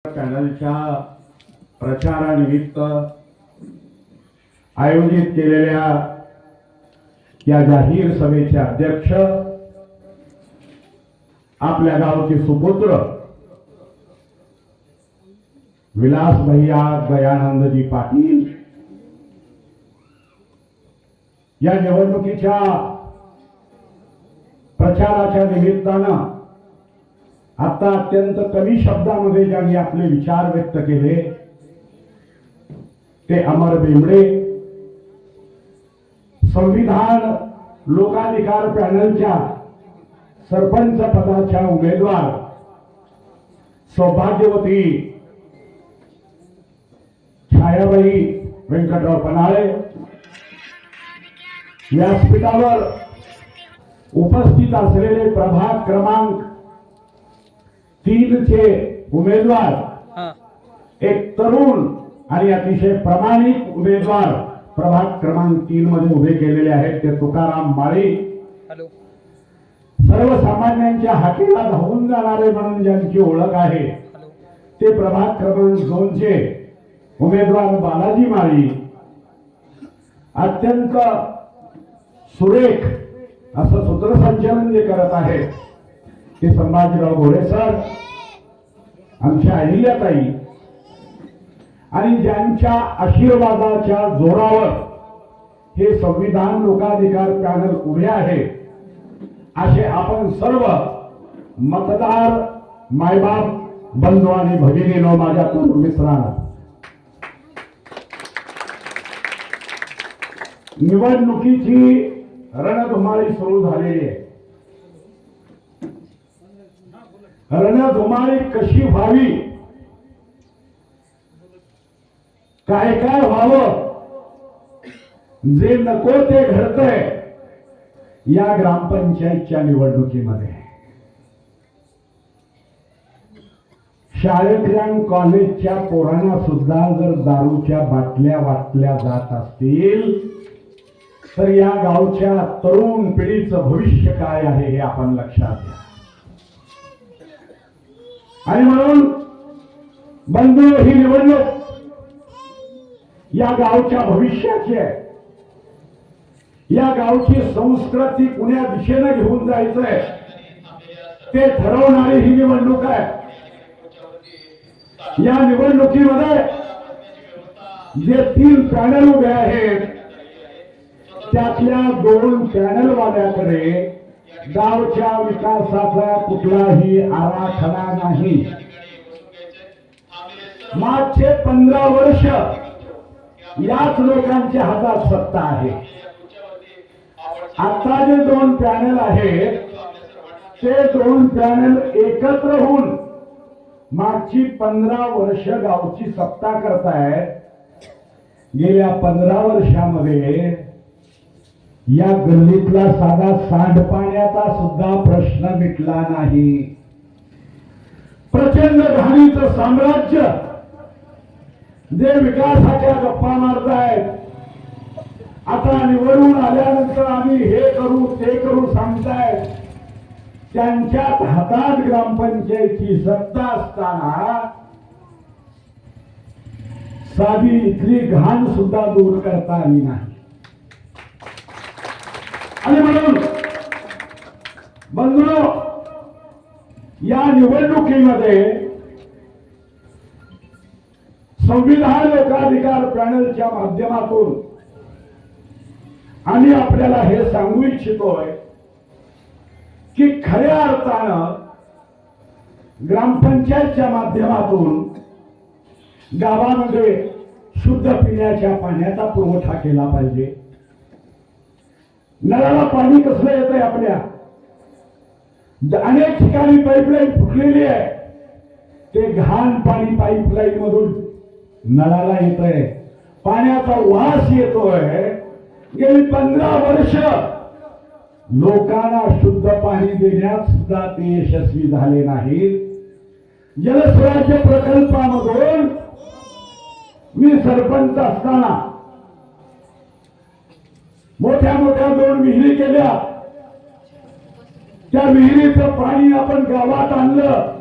पॅनलच्या प्रचारानिमित्त आयोजित केलेल्या या जाहीर सभेचे अध्यक्ष आपल्या गावचे सुपुत्र विलास भैया दयानंदजी पाटील या निवडणुकीच्या प्रचाराच्या निमित्तानं आता अत्यंत कमी शब्दामध्ये ज्यांनी आपले विचार व्यक्त केले ते अमर बेंबडे संविधान लोकाधिकार पॅनलच्या सरपंच पदाच्या उमेदवार सौभाग्यवती छायाबाई व्यंकटराव पनाळे व्यासपीठावर उपस्थित असलेले प्रभाग क्रमांक 3 चे उमेदवार एक तरुण आणि अतिशय प्रामाणिक उमेदवार प्रभाग क्रमांक 3 मध्ये उभे केलेले आहेत ते तुकाराम माळी सर्वसामान्यांच्या हाकेला धावून जाणारे म्हणून ज्यांची ओळख आहे ते प्रभाग क्रमांक 2 चे उमेदवार बालाजी माळी अत्यंत सुरेख असं सूत्रसंचालन जे करत आहेत ते संभाजीराव घोडे सर आमच्या अहिल्याताई आणि ज्यांच्या आशीर्वादाच्या जोरावर हे संविधान लोकाधिकार पॅनल उभे आहे असे आपण सर्व मतदार मायबाप बंधू आणि भगिनीनो माझ्या तरुण मित्रांनो निवडणुकीची रणधुमाळी सुरू झालेली आहे. रणधुमाळी कशी व्हावी काय काय व्हावं जे नको ते घडतंय या ग्रामपंचायतच्या निवडणुकीमध्ये. शाळेतल्या कॉलेजच्या पोरांना सुद्धा जर दारूच्या बाटल्या वाटल्या जात असतील तर या गावच्या तरुण पिढीचं भविष्य काय आहे हे आपण लक्षात घ्या. आणि म्हणून बंधू ही निवडणूक या गावच्या भविष्याची आहे. या गावची संस्कृती कुण्या दिशेने घेऊन जायचंय ते ठरवणारी ही निवडणूक आहे. या निवडणुकीमध्ये जे 3 पॅनल उभे आहेत त्यातल्या 2 पॅनल वाल्याकडे गावच्या विकासाचा कुठलाही आराखडा नाही. मागचे 15 वर्ष याच लोकांच्या हातात सत्ता आहे. आता जे 2 पॅनल आहेत ते 2 पॅनल एकत्र होऊन मागची 15 वर्ष गावची सत्ता करतायत. गेल्या 15 वर्षामध्ये या गल्लीतला साधा सांडपाण्याचा सुद्धा प्रश्न मिटला नाही. प्रचंड घाणीचं साम्राज्य जे विकासाच्या गप्पा मारतायत आता निवडून आल्यानंतर आम्ही हे करू ते करू सांगतायत. त्यांच्यात हातात ग्रामपंचायतीची सत्ता असताना साधी इथली घाण सुद्धा दूर करता आली नाही. आणि म्हणून बंधू या निवडणुकीमध्ये संविधान लोकाधिकार पॅनलच्या माध्यमातून आम्ही आपल्याला हे सांगू इच्छितोय की खऱ्या अर्थानं ग्रामपंचायतच्या माध्यमातून गावामध्ये शुद्ध पिण्याच्या पाण्याचा पुरवठा केला पाहिजे. नळाला पाणी कसलं येतंय आपल्या अनेक ठिकाणी पाईपलाईन फुटलेली आहे. ते घाण पाणी पाईपलाईन मधून नळाला येतंय. पाण्याचा वास येतोय. गेली 15 वर्ष लोकांना शुद्ध पाणी देण्यात सुद्धा ते यशस्वी झाले नाहीत. जलस्वराज्य प्रकल्पामधून मी सरपंच असताना मोठ्या मोठ्या 2 विहिरी केल्या. त्या विहिरीचं पाणी आपण गावात आणलं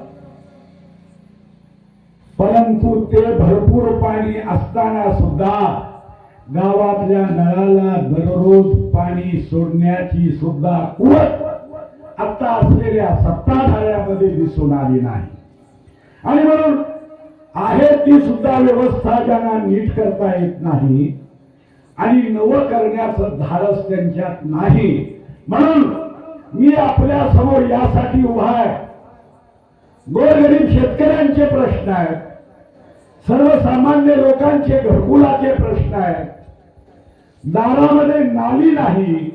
परंतु ते भरपूर पाणी असताना सुद्धा गावातल्या नळाला दररोज पाणी सोडण्याची सुद्धा कुवत आता असलेल्या सत्ताधाऱ्यामध्ये दिसून आली नाही. आणि म्हणून आहे ती सुद्धा व्यवस्था ज्यांना नीट करता येत नाही आणि नव करण्याचं धाडस त्यांच्यात नाही. म्हणून मी आपल्या समोर यासाठी उभा आहे. गोरगरीब शेतकऱ्यांचे प्रश्न आहेत, सर्वसामान्य लोकांचे घरकुलाचे प्रश्न आहेत, दारामध्ये नाली नाही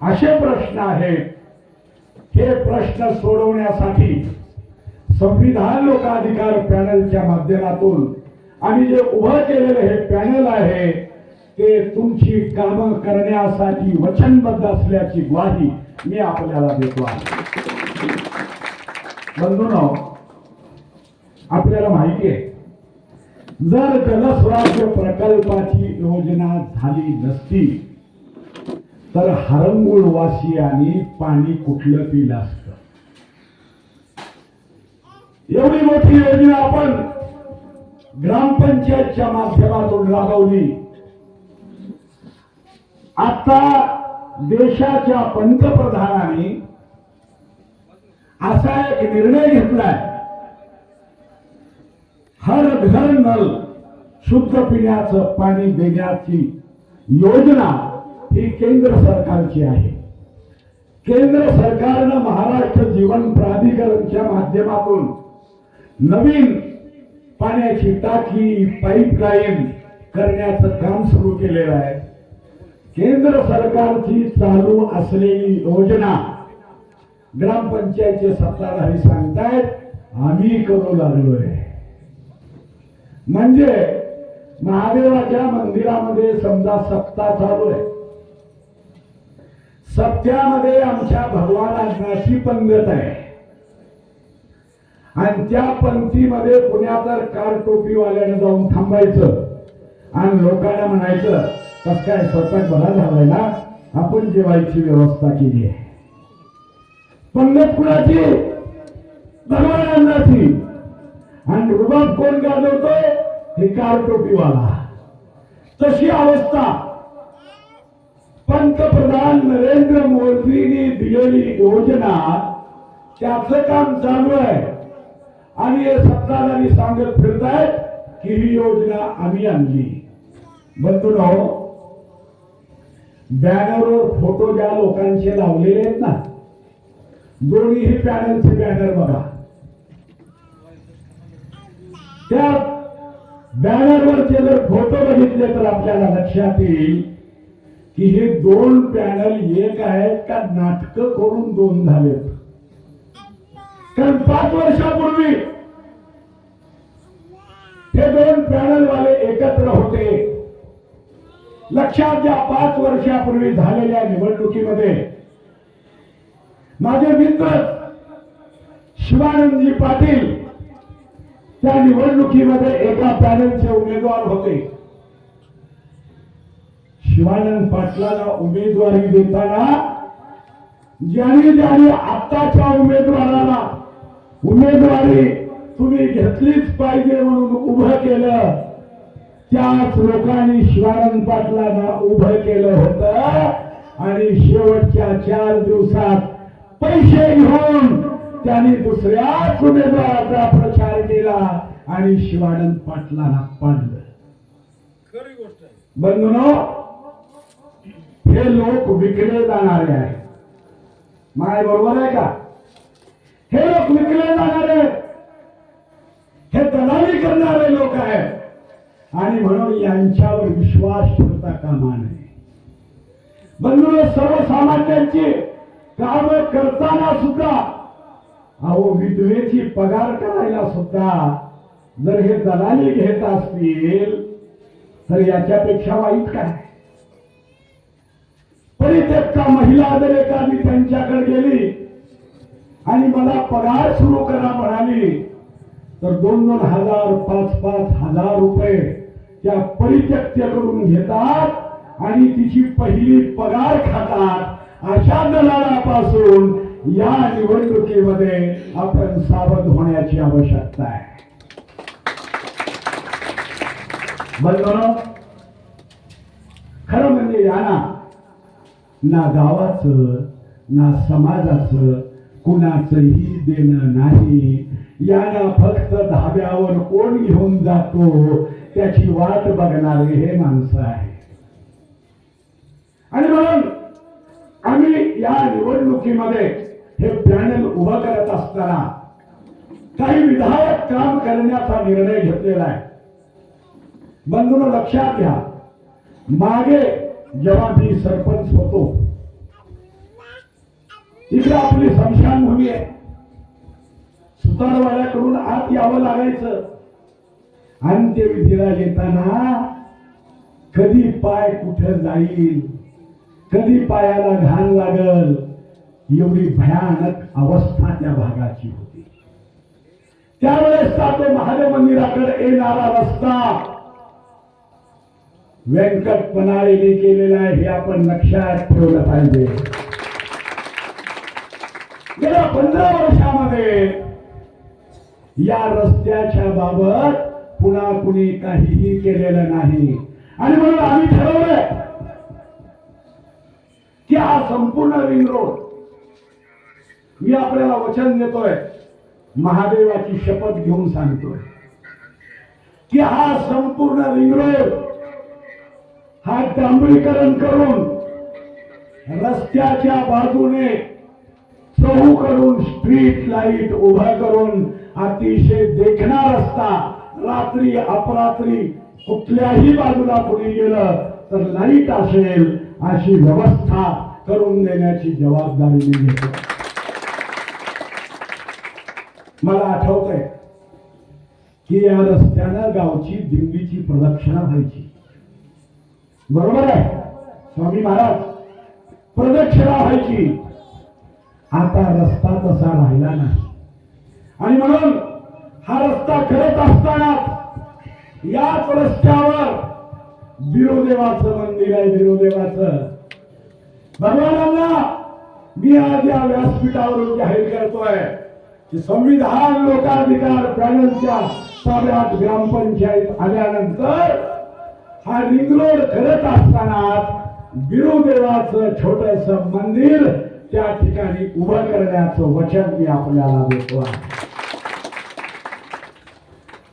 असे प्रश्न आहेत. हे प्रश्न सोडवण्यासाठी संविधान लोकाधिकार पॅनलच्या माध्यमातून आम्ही जे उभं केलेलं हे पॅनल आहे ते तुमची कामं करण्यासाठी वचनबद्ध असल्याची ग्वाही मी आपल्याला देतो आहे. बंधूंनो, आपल्याला माहिती आहे जर जलस्वास्थ्य प्रकल्पाची योजना झाली नसती तर हरंगुळ वासियांनी पाणी कुठलं पिलं असतं. एवढी मोठी योजना आपण ग्रामपंचायतच्या माध्यमातून राबवली. आता देशाच्या पंतप्रधानांनी असा एक निर्णय घेतलाय, हर घर नल शुद्ध पिण्याचं पाणी देण्याची योजना ही केंद्र सरकारची आहे. केंद्र सरकारनं महाराष्ट्र जीवन प्राधिकरणच्या माध्यमातून नवीन पाण्याची टाकी पाईपलाईन करण्याचं काम सुरू केलेलं आहे. केंद्र सरकारची चालू असलेली योजना ग्रामपंचायतचे सत्ताधारी सांगतायत आम्ही करू लागलोय. म्हणजे महादेवाच्या मंदिरामध्ये समजा सप्ताह चालू आहे, सप्त्यामध्ये आमच्या भगवानाची पंगत आहे आणि त्या पंक्तीमध्ये पुण्या तर कार टोपीवाल्याने जाऊन थांबायचं आणि लोकांना म्हणायचं कस काय स्वतः बरा झालाय ना, आपण जेवायची व्यवस्था केली आहे. पंगत कुणाची? भगवानाची. आणि रुबाब कोण गाजवतोय? हे कार टोपीवाला. तशी अवस्था पंतप्रधान नरेंद्र मोदींनी दिलेली योजना त्याचं काम चालू आहे आणि हे सत्ताधारी सांगत फिरतायत की ही योजना आम्ही आणली. बंधूंनो, बॅनरवर फोटो ज्या लोकांचे लावलेले आहेत ना, दोन्ही पॅनलचे बॅनर बघा. त्या बॅनरवरचे जर फोटो बघितले तर आपल्याला लक्षात येईल की हे दोन पॅनल एक आहेत का नाटक करून दोन झालेत. कारण 5 वर्षापूर्वी हे दोन पॅनल वाले एकत्र होते. लक्षात घ्या, 5 वर्षापूर्वी झालेल्या निवडणुकीमध्ये माझे मित्र शिवानंदजी पाटील त्या निवडणुकीमध्ये एका पॅनलचे उमेदवार होते. शिवानंद पाटलाला उमेदवारी देताना ज्यांनी आताच्या उमेदवाराला उमेदवारी तुम्ही घेतलीच पाहिजे म्हणून उभं केलं, त्याच लोकांनी शिवानंद पाटलांना उभं केलं होतं आणि शेवटच्या 4 दिवसात पैसे घेऊन त्यांनी दुसऱ्याच उमेदवाराचा प्रचार केला आणि शिवानंद पाटलांना पाडलं. खरी गोष्ट आहे बंधूंनो, हे लोक विकले जाणारे आहेत. माय बरोबर आहे का? हे लोक विकले जाणारे, हे दलाली करणारे लोक आहेत आणि म्हणून यांच्यावर विश्वास ठेवता कामा नये. बंधूंनो, सर्वसामान्यांची काम करताना सुद्धा अहो विधवेची पगार करायला सुद्धा जर हे दलाली घेत असतील तर याच्यापेक्षा वाईट काय? परित्यक्ता महिला जर एखादी त्यांच्याकडे गेली आणि मला पगार सुरू करा म्हणाली तर 2-2 हजार 5-5 हजार रुपये त्या परित्यक्तेकडून घेतात आणि तिची पहिली पगार खातात. अशा दलालापासून या निवडणुकीमध्ये आपण सावध होण्याची आवश्यकता आहे. बंधनो, खरं म्हणजे याना ना गावाचं ना समाजाचं कुणाचंही देणं नाही. याना फक्त धाब्यावर कोण घेऊन जातो त्याची वाट बघणारे हे माणसं आहे. आणि म्हणून आम्ही या निवडणुकीमध्ये हे पॅनल उभं करत असताना काही विधायक काम करण्याचा निर्णय घेतलेला आहे. बंधूंनो, लक्षात घ्या, मागे जेव्हा मी सरपंच होतो इकडे आपली स्मशानभूमी आहे. सुतारवाड्याकडून आत यावं लागायचं. अंत्यविधीला येताना कधी पाय कुठे जाईल, कधी पायाला घाण लागल, एवढी भयानक अवस्था त्या भागाची होती. त्यावेळेसचा तो महादेव मंदिराकडे येणारा रस्ता व्यंकट पनाळेने केलेला आहे, हे आपण लक्षात ठेवलं पाहिजे. गेल्या 15 वर्षामध्ये या रस्त्याच्या बाबत पुन्हा कुणी काहीही केलेलं नाही. आणि म्हणून आम्ही ठरवलंय की हा संपूर्ण रिंग रोड, मी आपल्याला वचन देतोय, महादेवाची शपथ घेऊन सांगतोय की हा संपूर्ण रिंग रोड हा डांबरीकरण करून रस्त्याच्या बाजूने चहूकडून स्ट्रीट लाईट उभा करून अतिशय देखणा रस्ता, रात्री अपरात्री कुठल्याही बाजूला कोणी गेलं तर लाईट असेल अशी व्यवस्था करून देण्याची जबाबदारी मी घेतो. मला आठवतंय की या रस्त्यानं गावची दिंडीची प्रदक्षिणा व्हायची. बरोबर आहे स्वामी महाराज, प्रदक्षिणा व्हायची. आता रस्ता तसा राहिला नाही. आणि म्हणून हा रस्ता करत असताना याच रस्त्यावर बिरोदेवाचं मंदिर आहे. बिरोदेवाचं भगवानांना मी आज या व्यासपीठावरून जाहीर करतोय की संविधान लोकाधिकार पॅनलच्या ताब्यात ग्रामपंचायत आल्यानंतर हा रिंग रोड करत असताना बिरोदेवाचं छोटस मंदिर त्या ठिकाणी उभं करण्याचं वचन मी आपल्याला देतो आहे.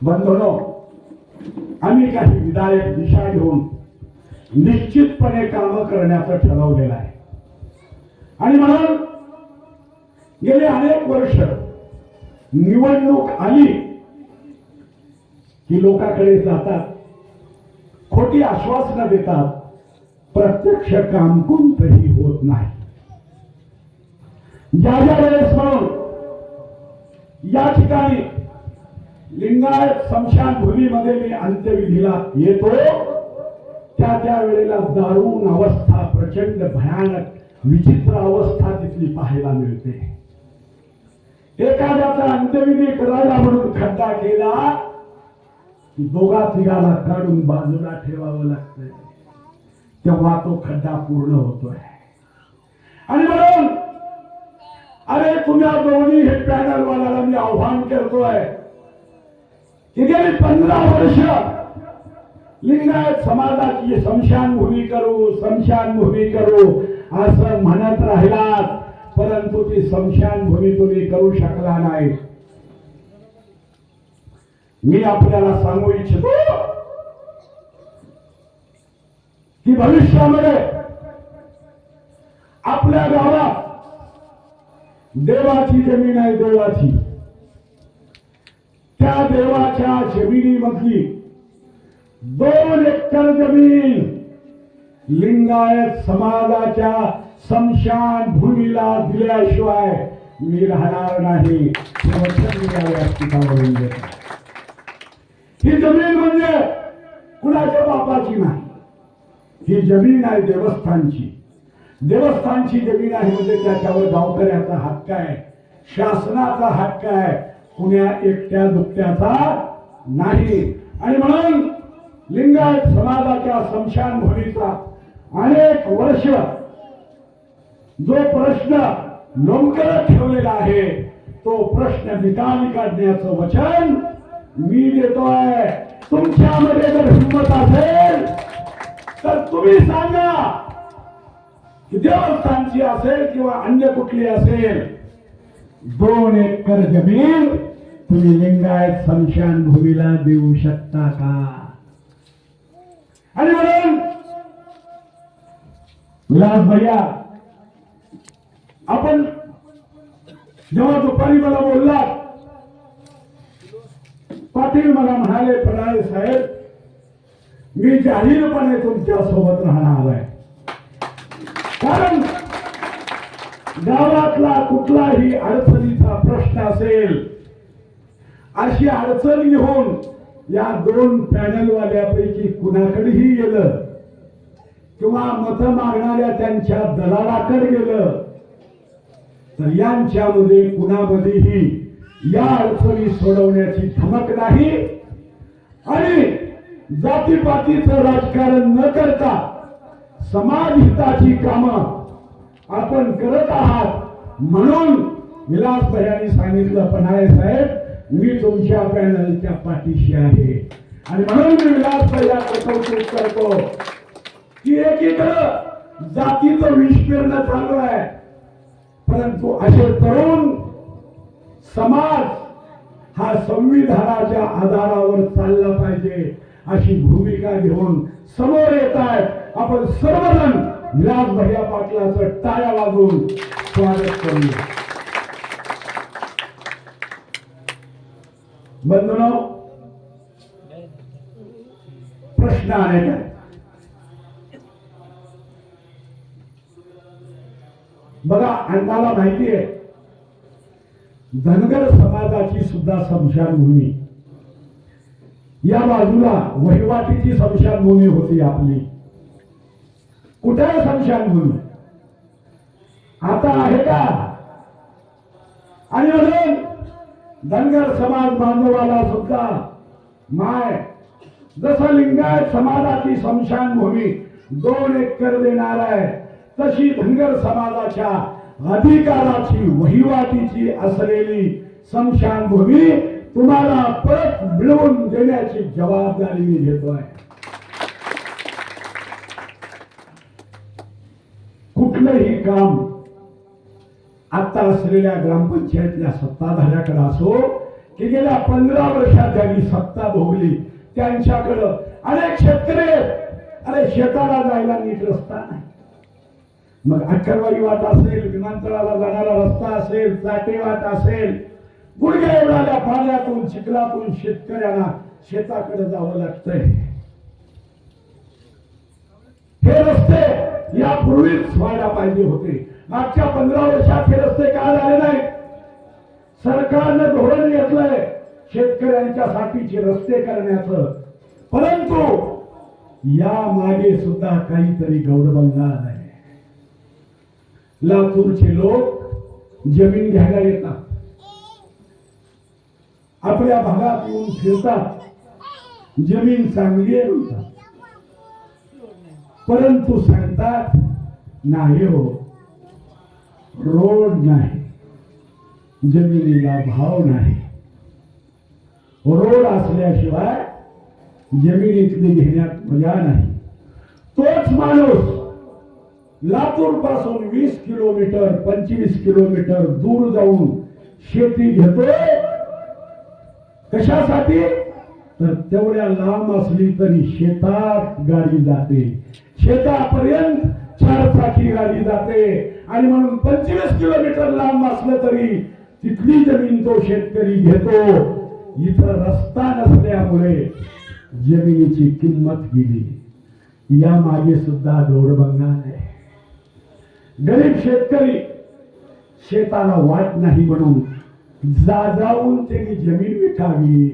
बंधूंनो, आम्ही काही विधायक दिशा घेऊन निश्चितपणे काम करण्याचं ठरवलेलं आहे. आणि म्हणून गेले अनेक वर्ष निवडणूक आली की लोकांकडे जातात, खोटी आश्वासनं देतात, प्रत्यक्ष काम कोणतंही होत नाही. ज्या वेळेस म्हणून या ठिकाणी लिंगायत स्मशानभूमीमध्ये मी अंत्यविधीला येतो त्या वेळेला दारुण अवस्था, प्रचंड भयानक विचित्र अवस्था तिथली पाहायला मिळते. एखाद्याचा अंत्यविधी करायला म्हणून खड्डा केला की दोघा तिघाला काढून बाजूला ठेवावं लागतंय, तेव्हा तो खड्डा पूर्ण होतोय. आणि म्हणून अरे तुम्ही दोन्ही हे पॅनल वाल्याला मी आव्हान करतोय की गेली 15 वर्ष लिंगायत समाजाची स्मशानभूमी करू, स्मशानभूमी करू असं म्हणत राहिलात, परंतु ती स्मशानभूमी तुम्ही करू शकला नाही. मी आपल्याला सांगू इच्छितो की भविष्यामध्ये आपल्या गावात देवाची जमीन आहे, देवाची, त्या देवाच्या जमिनीमधली 2 एकर जमीन लिंगायत समाजाच्या स्मशान भूमीला दिल्याशिवाय मी राहणार नाही. ही जमीन म्हणजे कुणाच्या बापाची नाही, ही जमीन आहे देवस्थानची. देवस्थानची जमीन आहे म्हणजे त्याच्यावर गावकऱ्याचा हक्क आहे, शासनाचा हक्क आहे, कुण्या एकट्या दुकट्याचा नाही. आणि म्हणून लिंगायत समाजाच्या स्मशानभूमीचा अनेक वर्ष जो प्रश्न लोंबकळत ठेवलेला आहे तो प्रश्न निकाली काढण्याचं वचन मी देतोय. तुमच्यामध्ये जर हिंमत असेल तर तुम्ही सांगा की देवस्थानची असेल किंवा अन्य कुठली असेल 2 एकर जमीन तुम्ही लिंगायत स्मशान भूमीला देऊ शकता का? आणि म्हणून विलास भैया, आपण जेव्हा दुपारी मला बोललात, पाटील मला म्हणाले फडाळे साहेब, मी जाहीरपणे तुमच्या सोबत राहणार आहे, कारण गावातला कुठलाही अडचणीचा प्रश्न असेल, अशी अडचण घेऊन या 2 पॅनलवाल्यापैकी कुणाकडेही गेलं किंवा मत मागणाऱ्या त्यांच्या दलालाकडे गेलं तर यांच्यामध्ये कुणामध्येही या अडचणी सोडवण्याची धमक नाही आणि जातीपातीचं राजकारण न करता समाजहिताची कामं आपण करत आहात. म्हणून विलास भैयांनी सांगितलं, पन्हाळे साहेब, मी तुमच्या पॅनलच्या पाठीशी आहे. आणि म्हणून मी विलास भैयाचं कौतुक करतो की एकीकडे जातीचं विष पेरणं चालू आहे, परंतु असे तरुण समाज हा संविधानाच्या आधारावर चालला पाहिजे अशी भूमिका घेऊन समोर येत आहेत. आपण सर्वजण विलास भैया पाटलाचं टाळ्या वाजवून स्वागत करूया. बंधूंनो, प्रश्न अनेक आहेत. बघा, अण्णाला माहिती आहे धनगर समाजाची सुद्धा स्मशानभूमी, या बाजूला वहिवाटीची स्मशानभूमी होती आपली. कुठे आहे स्मशानभूमी? आता आहे का? आणि म्हणून धनगर समाज बांधवाला सुद्धा माय जसं लिंगायत समाजाची स्मशानभूमी 2 एकर देणार आहे, तशी धनगर समाजाच्या अधिकाराची वहिवाटीची असलेली स्मशानभूमी तुम्हाला परत मिळवून देण्याची जबाबदारी मी घेतोय. कुठलंही काम आता असलेल्या ग्रामपंचायतल्या सत्ताधाऱ्याकडे असो की गेल्या 15 वर्षात त्यांनी सत्ता भोगली, त्यांच्याकडं अनेक शेतकरी, अरे शेताला जायला नीट रस्ता नाही. मग अक्कलवाडी वाट असेल, विमानतळाला जाणारा रस्ता असेल, चाटे वाट असेल, गुडघ्या एवढ्या पाण्यातून चिखलातून शेतकऱ्यांना शेताकडे जावं लागतंय. हे रस्ते यापूर्वीच व्हायला पाहिजे होते. मागच्या 15 वर्षात हे रस्ते का झाले नाही? सरकारनं धोरण घेतलंय शेतकऱ्यांच्या साठीचे रस्ते करण्याचं, परंतु या मागे सुद्धा काहीतरी गौडबंगाल आहे. लातूरचे लोक जमीन घ्यायला येतात, आपल्या भागात येऊन फिरतात, जमीन चांगली आहे म्हणतात, परंतु सांगतात नाही हो, रोड नाही, जमिनीला भाव नाही, रोड असल्याशिवाय जमिनीतली घेण्यात मजा नाही. तोच माणूस लातूर पासून 20 किलोमीटर 25 किलोमीटर दूर जाऊन शेती घेतोय. कशासाठी? तर तेवढ्या लांब असली तरी शेतात गाडी जाते, शेतापर्यंत 4 चाकी गाडी जाते, आणि म्हणून 25 किलोमीटर लांब असलं तरी तिथली जमीन तो शेतकरी घेतो. इथं रस्ता नसल्यामुळे जमिनीची किंमत गेली. या मागे सुद्धा गौडबंगाल आहे. गरीब शेतकरी शेताला वाट नाही म्हणून जाऊन त्यांनी जमीन विकावी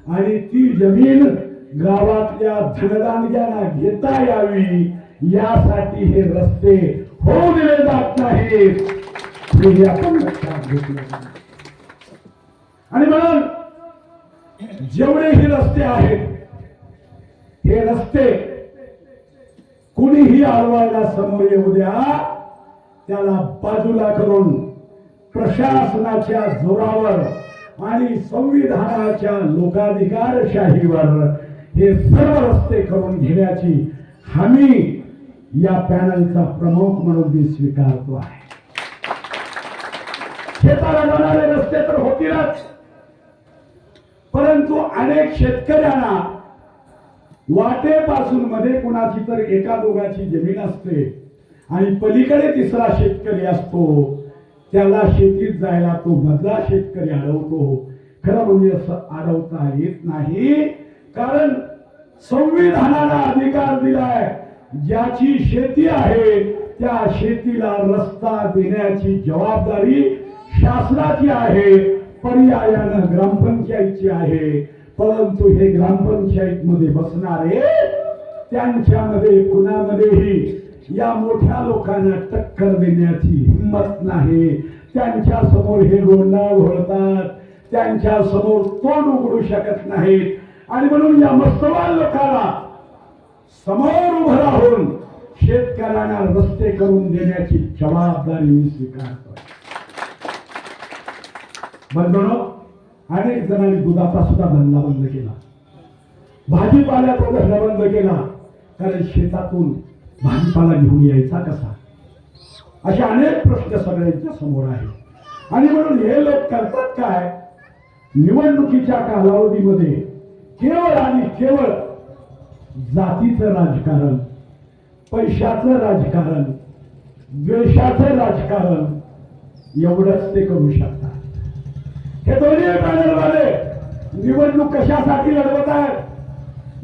आणि ती जमीन गावातल्या धनदांड्यांना घेता यावी, यासाठी हे रस्ते होऊ दिले जात नाहीत, हे आपण लक्षात घेतलं. आणि म्हणून जेवढेही रस्ते आहेत, हे रस्ते कुणीही अडवायला समोर येऊ द्या, त्याला बाजूला करून प्रशासनाच्या जोरावर आणि संविधानाच्या लोकाधिकारशाहीवर हे सर्व रस्ते करून घेण्याची हमी या पॅनलचा प्रमुख म्हणून मी स्वीकारतो आहे. शेताला जाणारे रस्ते तर होतीलच, परंतु अनेक शेतकऱ्यांना वाटेपासून मध्ये कुणाची तर एका दोघाची जमीन असते आणि पलीकडे तिसरा शेतकरी असतो, त्याला शेतीत जायला तो मधला शेतकरी अडवतो. खरं म्हणजे असं अडवता येत नाही, कारण संविधानाला अधिकार दिलाय, ज्याची शेती आहे त्या शेतीला रस्ता देण्याची जबाबदारी शासनाची आहे, पर्यायानं ग्रामपंचायतची आहे. परंतु हे ग्रामपंचायत मध्ये बसणारे त्यांच्यामध्ये कुणामध्येही या मोठ्या लोकांना टक्कर देण्याची हिंमत नाही. त्यांच्या समोर हे गोंधळ घोळतात, त्यांच्या समोर तोंड उघडू शकत नाहीत. आणि म्हणून या मस्तवाल लोकांना समोर उभं राहून शेतकऱ्यांना रस्ते करून देण्याची जबाबदारी मी स्वीकारतो. बंधूंनो, अनेक जणांनी दुधाचा सुद्धा धंदा बंद केला, भाजीपाल्याचा धंदा बंद केला, कारण शेतातून भाजीपाला घेऊन यायचा कसा, असे अनेक प्रश्न सगळ्यांच्या समोर आहेत. आणि म्हणून हे लोक करतात काय, निवडणुकीच्या कालावधीमध्ये केवळ आणि केवळ जातीचं राजकारण, पैशाचं राजकारण, द्वेषाचं राजकारण एवढंच ते करू शकतात. हे दोन्ही पॅनलवाले निवडणूक कशासाठी लढवत आहेत?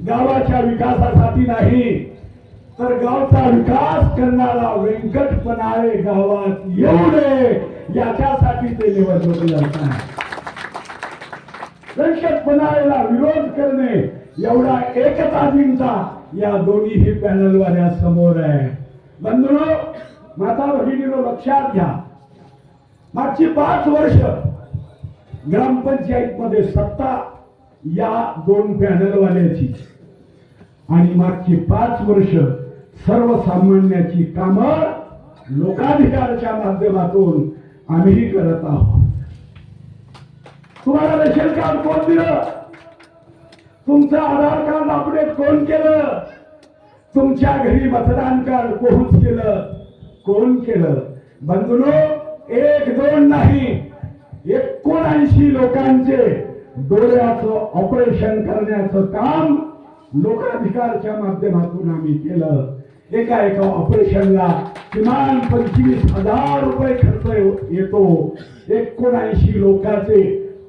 गावाच्या विकासासाठी नाही, तर गावचा विकास करणारा व्यंकट पनाळे गावात येऊ नये याच्यासाठी ते निवडणूक लढतात. व्यंकट पनाळेला विरोध करणे एवढा एकताजींचा या दोन्ही पॅनलवाल्या समोर आहे. बंधूंनो, माता भगिनींनो, लक्षात घ्या, मागची 5 वर्ष ग्रामपंचायत मध्ये सत्ता या दोन पॅनलवाल्याची, आणि मागची 5 वर्ष सर्वसामान्याची कामं लोकाधिकारच्या माध्यमातून आम्ही करत आहोत. तुम्हाला रेशन कार्ड कोण दिलं? तुमचं आधार कार्ड अपडेट कोण केलं? तुमच्या घरी मतदान कार्ड पोहोच केलं? कोण केलं? बंधूंनो, 1-2 नाही, 79 लोकांचे डोळ्याचं ऑपरेशन करण्याचं काम लोकाधिकारच्या माध्यमातून आम्ही केलं. एका ऑपरेशनला किमान 25,000 रुपये खर्च येतो. 79 लोकांचे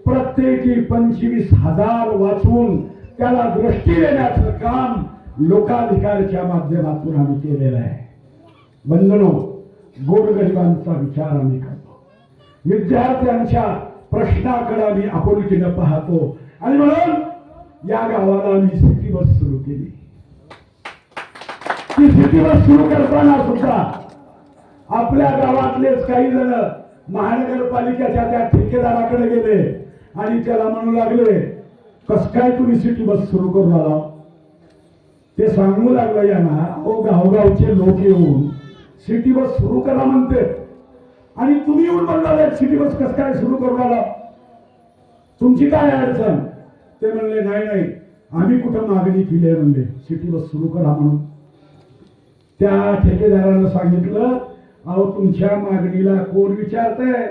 प्रत्येकी 25,000 वाचून त्याला दृष्टी देण्याचं काम लोकाधिकारच्या माध्यमातून आम्ही केलेलं आहे. बंधूंनो, गोरगरिबांचा विचार आम्ही करतो, विद्यार्थ्यांच्या प्रश्नाकडे आम्ही आपुलकीनं पाहतो, आणि म्हणून या गावाला आम्ही सिटी बस सुरू केली. ती सिटी बस सुरू करताना सुद्धा आपल्या गावातलेच काही जण महानगरपालिकेच्या त्या ठेकेदाराकडे गेले आणि त्याला म्हणू लागले, कस काय तुम्ही सिटी बस सुरू करून आला? ते सांगू लागलं यांना, ओ गावगावचे लोक येऊन सिटी बस सुरू करा म्हणते, आणि तुम्ही येऊन म्हणला सिटी बस कस काय सुरू करून आला? तुमची काय अडचण? ते म्हणले, नाही, आम्ही कुठं मागणी केली आहे म्हणले सिटी बस सुरू करा म्हणून. त्या ठेकेदारानं सांगितलं, अहो तुमच्या मागणीला कोण विचारतंय?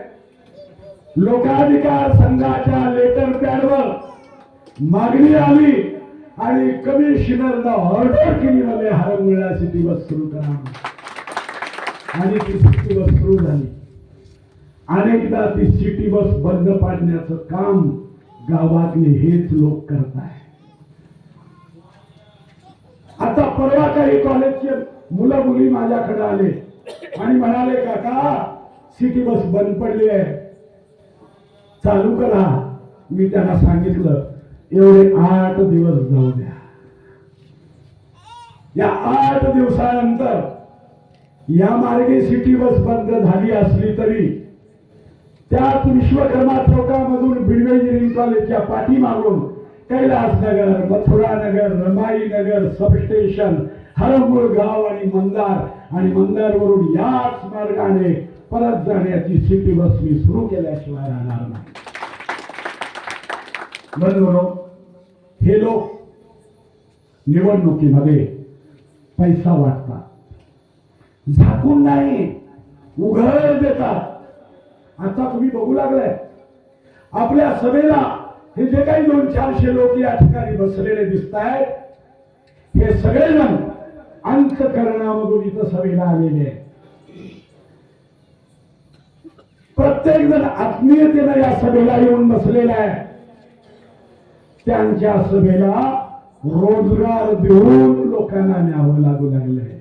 लोकाधिकार संघाच्या लेटर पॅडवर मागणी आली आणि कमिशनरला ऑर्डर केली मला हरंगुळा सिटी बस सुरू करा, आणि ती सिटी बस सुरू झाली. अनेकदा ती सिटी बस बंद पाडण्याचं काम गावातले हेच लोक करत आहे. आता परवा काही कॉलेजचे मुलं मुली माझ्याकडे आले आणि म्हणाले, काका सिटी बस बंद पडली आहे, चालू करा. मी त्यांना सांगितलं, एवढे 8 दिवस जाऊ द्या. या 8 दिवसानंतर या मार्गे सिटी बस बंद झाली असली तरी त्यात विश्वकर्मा चौकामधून बिडवे इंजिनिअरिंग कॉलेजच्या पाठीमागून कैलासनगर, मथुरानगर, रमाईनगर, सबस्टेशन, हरंगुळ गाव आणि मंदारवरून याच मार्गाने परत जाण्याची सिटी बस मी सुरू केल्याशिवाय राहणार नाही. बरोबर, हे लोक निवडणुकीमध्ये पैसा वाटतात, झाकून नाही उघड देतात. आता तुम्ही बघू लागलाय आपल्या सभेला हे जे काही 200-400 लोक या ठिकाणी बसलेले दिसत आहेत, हे सगळेजण अंतःकरणामधून इथं सभेला आलेले आहेत. प्रत्येक जण आत्मीयतेने या सभेला येऊन बसलेला आहे. त्यांच्या सभेला रोजगार देऊन लोकांना न्यावं लागू लागलंय.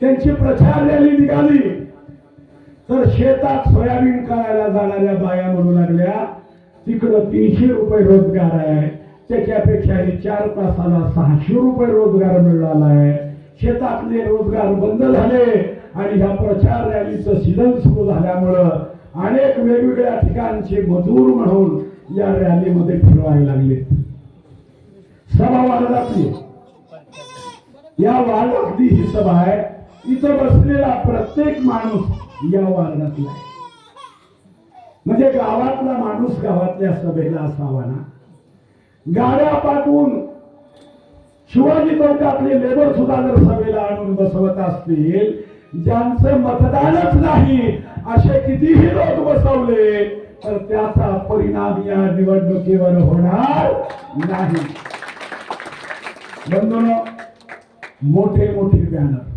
त्यांची प्रचार रॅली निघाली तर शेतात सोयाबीन काढायला जाणाऱ्या बाया म्हणू लागल्या तिकडं 300 रुपये रोजगार आहे, त्याच्यापेक्षा 4 तासाला 600 रुपये रोजगार मिळाला आहे. शेतातले रोजगार बंद झाले आणि ह्या प्रचार रॅलीचं सीझन सुरू झाल्यामुळं अनेक वेगवेगळ्या ठिकाणचे मजूर म्हणून या रॅलीमध्ये फिरवायला लागले. सभा वार्डातली या वार्डातली ही सभा आहे. इथं बसलेला प्रत्येक माणूस या वार्डातला आहे. म्हणजे गावातला माणूस गावातल्या सभेला असावा ना. गाड्या पाठवून शिवाजी चौकातले लेबर सुद्धा जर सभेला आणून बसवत असतील, ज्यांचं मतदानच नाही असे कितीही लोक बसवले तर त्याचा परिणाम या निवडणुकीवर होणार नाही. बंधूंनो, मोठे मोठे बॅनर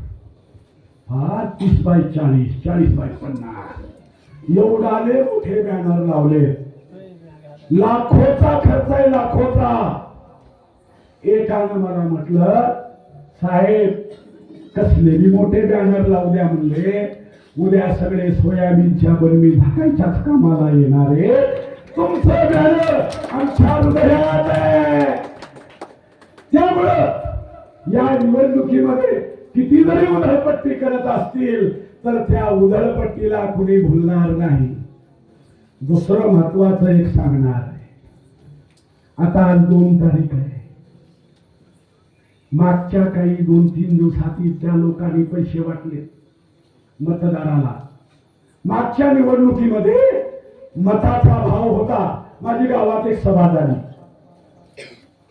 30x40, 40x50 एवढाले मोठे बॅनर लावले. लाखोचा खर्च आहे, लाखोचा. एकानं मला म्हटलं, साहेब कसले बी मोठे बॅनर लावल्या म्हणले, उद्या सगळे सोयाबीनच्या बरमी झाकायच्याच कामाला येणारे. तुमचं बॅनर आमच्या हृदयात आहे. त्यामुळं या निवडणुकीमध्ये किती जरी उधळपट्टी करत असतील तर त्या उधळपट्टीला कुणी भुलणार नाही. दुसरं महत्वाचं एक सांगणार आहे. आता आज 2 तारीख आहे. मागच्या काही 2-3 दिवसात त्या लोकांनी पैसे वाटले मतदाराला. मागच्या निवडणुकीमध्ये मताचा भाव होता. माझी गावात एक सभा झाली,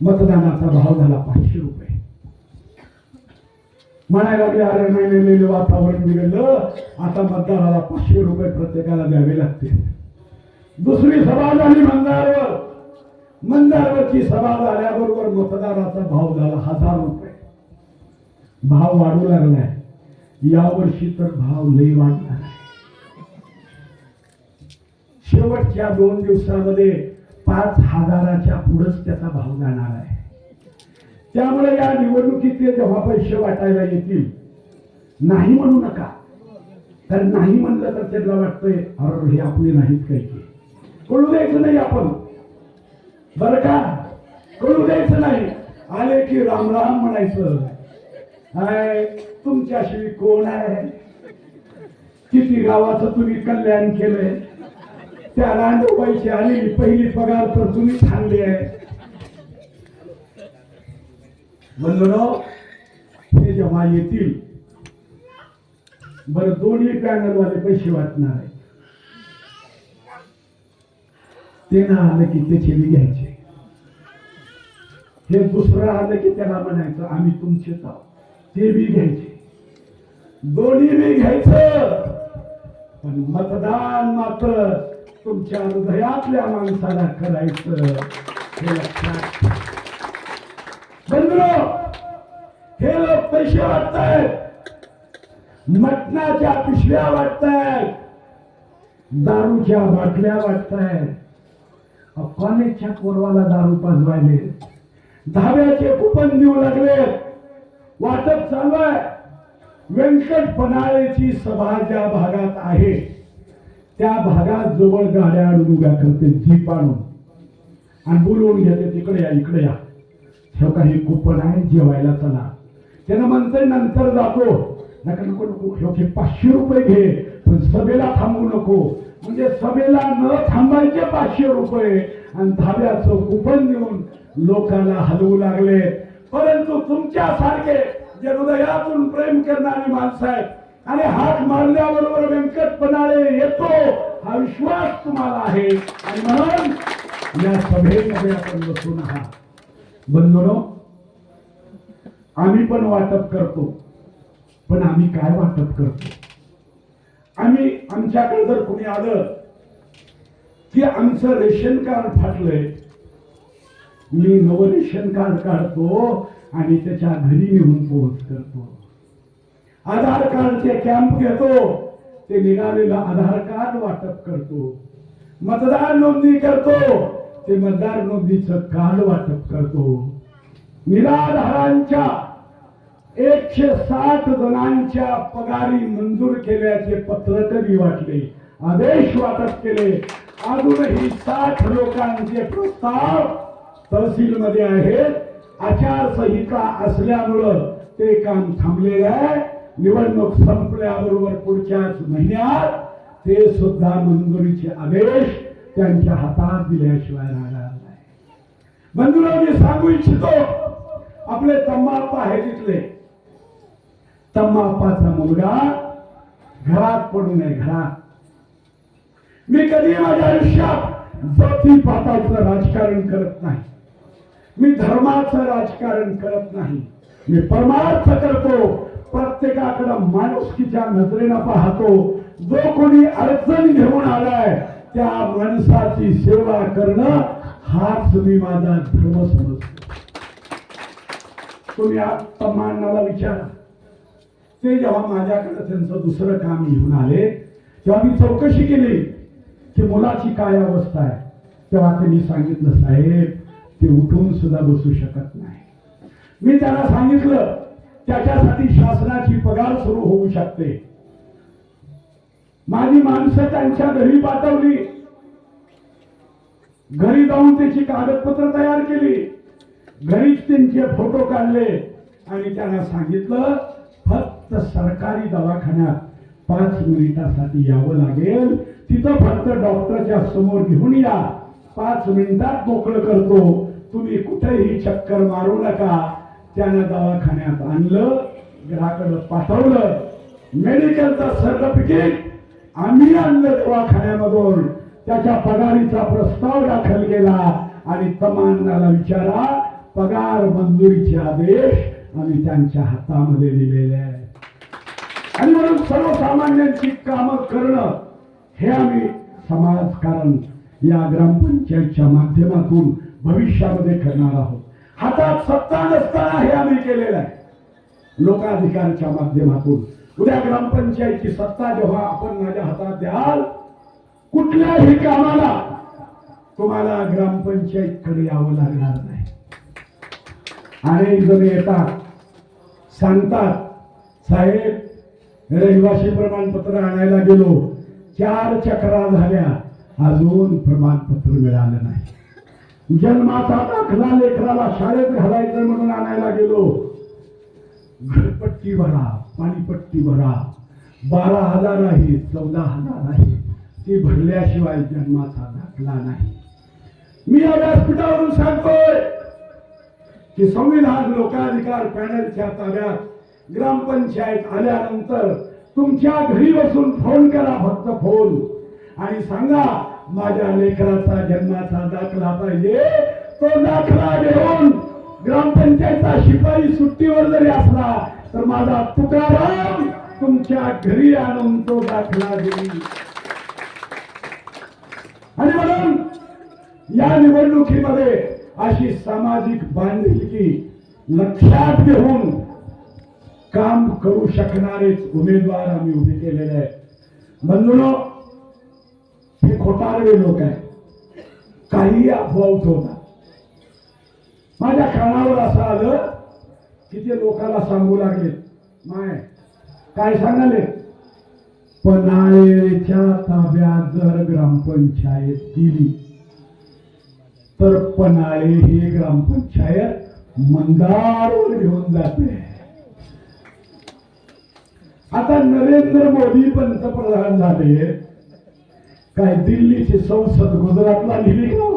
मतदानाचा भाव झाला 500 रुपये. म्हणायला लागले, अरे नाही वातावरण बिघडलं, आता मतदाराला 500 रुपये प्रत्येकाला द्यावे लागते. दुसरी सभा झाली मंदारवर. मंदारवरची सभा झाल्याबरोबर मतदाराचा भाव झाला 1000 रुपये. भाव वाढू लागलाय. यावर्षी तर भाव लई वाढणार आहे. शेवटच्या 2 दिवसामध्ये 5000च्या पुढेच त्याचा भाव जाणार आहे. त्यामुळे या निवडणुकीत जेव्हा पैसे वाटायला येतील, नाही म्हणू नका. तर नाही म्हणलं तर त्याला वाटतंय अरे हे आपले नाहीत काही, कळू द्यायचं नाही आपण, बरं का, कळू द्यायचं नाही. आले की राम राम म्हणायचं. हाय, तुमच्याशिवाय कोण आहे? किती गावाचं तुम्ही कल्याण केलंय. त्या रांडोबाईची आलेली पहिली पगार तर तुम्ही थांबली आहे. बंधूंनो, हे जेव्हा येतील, बरं दोन्ही पॅनलवाले पैसे वाटणार आहे. ते ना आलं की त्याचे बी घ्यायचे. हे दुसरं आलं की त्याला म्हणायचं आम्ही तुमचेच आहोत, ते बी घ्यायचे. दोन्ही बी घ्यायचं. पण मतदान मात्र तुमच्या हृदयातल्या माणसाला करायचं, हे लक्षात. बंधूंनो, हे लोक पैसे वाटतायत, मटणाच्या पिशव्या वाटतायत, दारूच्या बाटल्या वाटतायत, कॉलेजच्या कोरवाला दारू पाजवायले, धाब्याचे कुपन देऊ लागले, वाटप चालू आहे. व्यंकट पनाळेची सभा ज्या भागात आहे त्या भागात जवळ गाड्या अडून उभ्या करते, जीप आणून आणि बोलवून घेते, तिकडे या इकडे या, हे काही कुपन आहे, जेवायला चला. त्यानं म्हणतंय नंतर जातो. नका नको नको, हे 500 रुपये घे, पण सभेला थांबू नको. म्हणजे सभेला न थांबायचे 500 रुपये आणि धाब्याचं कुपन देऊन लोकांना हलवू लागले. परंतु तुमच्यासारखे जे हृदयातून प्रेम करणारी माणसं आहेत आणि हात मारल्याबरोबर व्यंकट पनाळे येतो हा विश्वास तुम्हाला आहे आणि म्हणून या सभेमध्ये आपण बसून आहात. बंधूंनो, आम्ही पण वाटप करतो, पण आम्ही काय वाटप करतो? आम्ही आमच्याकडे जर कोणी आलं की आमचं रेशन कार्ड फाटलंय, मी नवं रेशन कार्ड काढतो आणि त्याच्या घरी नेऊन पोहोच करतो. आधार कार्डचे कॅम्प घेतो, ते निघालेलं आधार कार्ड वाटप करतो. मतदार नोंदणी करतो, ते मतदार नोंदणीचं कार्ड वाटप करतो. निराधारांच्या 160 जणांच्या पगारी मंजूर केल्याचे पत्रकही वाटले, आदेश वाटप केले. अजूनही 60 लोकांचे प्रस्ताव तहसील मध्ये आहेत. आचारसंहिता असल्यामुळं ते काम थांबलेलं आहे. निवडणूक संपल्याबरोबर पुढच्याच महिन्यात ते सुद्धा मंजुरीचे आदेश त्यांच्या हातात दिल्याशिवाय राहणार नाही. बंधूंनो, मी सांगू इच्छितो, आपले तम्माप्पा आहे तिथले, तम्माप्पाचा मुलगा घरात पडू नये. घरात मी कधी माझ्या आयुष्यात जातीपाताचं राजकारण करत नाही, मी धर्माचं राजकारण करत नाही, मी परमार्थ करतो. प्रत्येकाकडे माणुसकीच्या नजरेनं पाहतो. जो कोणी अडचण घेऊन आलाय त्या माणसाची सेवा करणं हाच मी माझा धर्म समजतो. तुम्ही तम्मांनाला विचारा, ते जेव्हा माझ्याकडे त्यांचं दुसरं काम घेऊन आले तेव्हा मी चौकशी केली की मुलाची काय अवस्था आहे, तेव्हा त्यांनी सांगितलं, साहेब ते उठून सुद्धा बसू शकत नाही. मी त्यांना सांगितलं त्याच्यासाठी शासनाची पगार सुरू होऊ शकते. माझी माणसं त्यांच्या घरी पाठवली, घरी जाऊन त्याची कागदपत्र तयार केली, घरीच त्यांचे फोटो काढले आणि त्यांना सांगितलं फक्त सरकारी दवाखान्यात 5 मिनिटासाठी यावं लागेल, तिथं फक्त डॉक्टरच्या समोर घेऊन या, 5 मिनिटात मोकळं करतो, तुम्ही कुठेही चक्कर मारू नका. त्यानं दवाखान्यात आणलं, घराकडे पाठवलं, मेडिकलचं सर्टिफिकेट आम्ही आणलं दवाखान्यामधून, त्याच्या पगारीचा प्रस्ताव दाखल केला आणि तमांनाला विचारा, पगार मंजुरीचे आदेश आम्ही त्यांच्या हातामध्ये दिलेले आहे. आणि म्हणून सर्वसामान्यांची कामं करणं हे आम्ही समाजकारण या ग्रामपंचायतच्या माध्यमातून भविष्यामध्ये करणार आहोत. हातात सत्ता नसताना हे आम्ही केलेलं आहे. लोकाधिकारच्या माध्यमातून उद्या ग्रामपंचायतची सत्ता जेव्हा आपण माझ्या हातात द्याल, कुठल्याही कामाला तुम्हाला ग्रामपंचायतकडे यावं लागणार नाही. अनेक जण येतात, सांगतात, साहेब रहिवासी प्रमाणपत्र आणायला गेलो, 4 चक्रा झाल्या, अजून प्रमाणपत्र मिळालं नाही. जन्माचा दाखला लेकराला शाळेत घालायचं म्हणून आणायला गेलो, घरपट्टी भरा, पाणीपट्टी भरा, 12,000 आहे, 14,000 आहे, ती भरल्याशिवाय जन्माचा दाखला नाही. मी या व्यासपीठावरून सांगतोय की संविधान लोकाधिकार पॅनलच्या ताब्यात ग्रामपंचायत आल्यानंतर तुमच्या घरी बसून फोन करा, फक्त फोन, आणि सांगा माझ्या लेकराचा जन्माचा दाखला पाहिजे. तो दाखला घेऊन ग्रामपंचायतचा शिपाई सुट्टीवर जरी असला तर माझा तुकाराम तुमच्या घरी आणून तो दाखला देईल. आणि म्हणून या निवडणुकीमध्ये अशी सामाजिक बांधिलकी लक्षात घेऊन काम करू शकणारेच उमेदवार आम्ही उभे केलेले आहेत. बंधूंनो, हे खोटारडे लोक आहेत, काही अफवा उठवतात. माझ्या कानावर असं आलं की ते लोकांना सांगू लागले, माय काय सांगाले, पन्हाळेच्या ताब्यात जर ग्रामपंचायत केली तर पन्हाळे ही ग्रामपंचायत मंदारवर घेऊन जाते. आता नरेंद्र मोदी पंतप्रधान झाले, काय दिल्लीची संसद गुजरातला लिहिली का?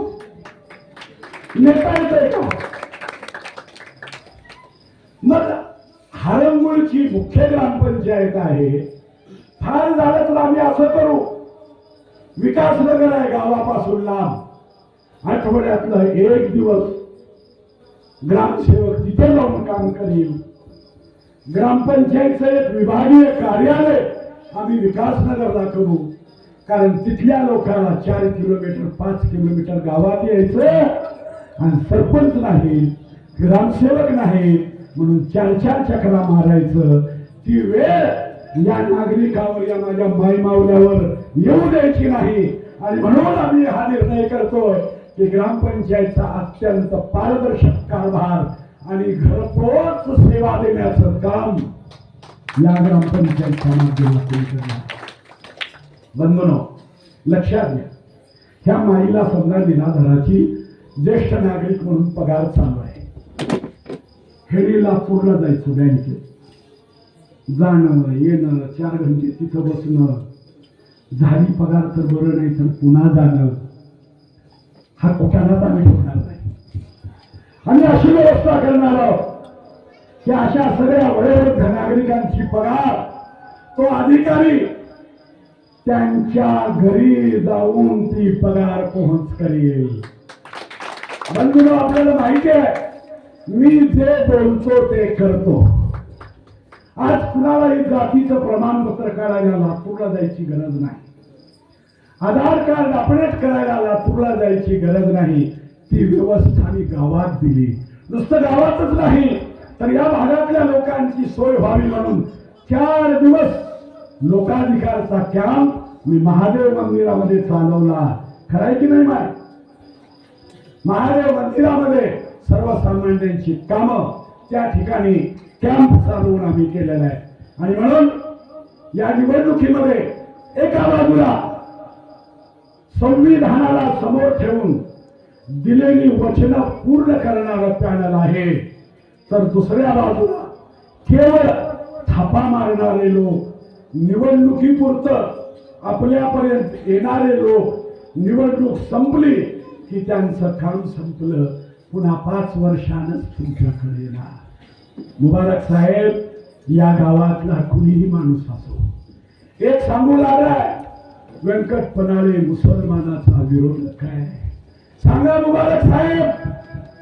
नेता येतोय का? मग हारंगुळची मुख्य ग्रामपंचायत आहे, फार झालं तर आम्ही असं करू, विकासनगर आहे गावापासून लांब, आठवड्यातला 1 दिवस ग्रामसेवक तिथे जाऊन काम करेल. ग्रामपंचायतचं एक विभागीय कार्यालय आम्ही विकासनगरला करू, कारण तिथल्या लोकांना 4 किलोमीटर 5 किलोमीटर गावात यायचं आणि सरपंच नाही, ग्रामसेवक नाही म्हणून 4 चक्रा मारायचं. ती वेळ या नागरिकावर, या माझ्या मायमावल्यावर येऊ द्यायची नाही. आणि म्हणून आम्ही हा निर्णय करतोय की ग्रामपंचायतचा अत्यंत पारदर्शक कारभार आणि घरपोच सेवा देण्याचं काम या ग्रामपंचायतच्या माध्यमातून करणार. बंधूंनो, लक्षात घ्या, ह्या माईला समजा निराधाराची ज्येष्ठ नागरिक म्हणून पगार चालू आहे. हेडी लातूरला जायचं, बँकेत जाणं येणं, 4 घंटे तिथं बसणं, झाली पगार तर बरं, नाही तर पुन्हा जाणं. हा कोटालाच आम्ही ठेवणार नाही. आणि अशी व्यवस्था करणार आहोत की अशा सगळ्या वयोवृद्ध नागरिकांची पगार तो अधिकारी त्यांच्या घरी जाऊन ती पगार पोहोच करेल. बंधूंनो, आपल्याला माहिती आहे मी जे बोलतो ते करतो. आज कुणालाही जातीचं प्रमाणपत्र काढायला लातूरला जायची गरज नाही. आधार कार्ड अपडेट करायला लातूरला जायची गरज नाही. ती व्यवस्था मी गावात दिली. नुसतं गावातच नाही तर या भागातल्या लोकांची सोय व्हावी म्हणून 4 दिवस लोकाधिकारचा कॅम्प मी महादेव मंदिरामध्ये चालवला. खरंय की नाही माय? महादेव मंदिरामध्ये सर्वसामान्यांची कामं त्या ठिकाणी कॅम्प चालवून आम्ही केलेला आहे. आणि म्हणून या निवडणुकीमध्ये एका बाजूला संविधानाला समोर ठेवून दिलेली वचनं पूर्ण करणारं पॅनल आहे, तर दुसऱ्या बाजूला केवळ थापा मारणारे लोक, निवडणुकीपुरतं आपल्यापर्यंत येणारे लोक, निवडणूक संपली की त्यांचं काम संपलं, पुन्हा 5 वर्षानंच तुमच्याकडे येणार. मुबारक साहेब, या गावातला कुणीही माणूस असो, एक सांगू लागलाय, व्यंकट पनाळे मुसलमानाचा विरोधक आहे. सांगा मुबारक साहेब,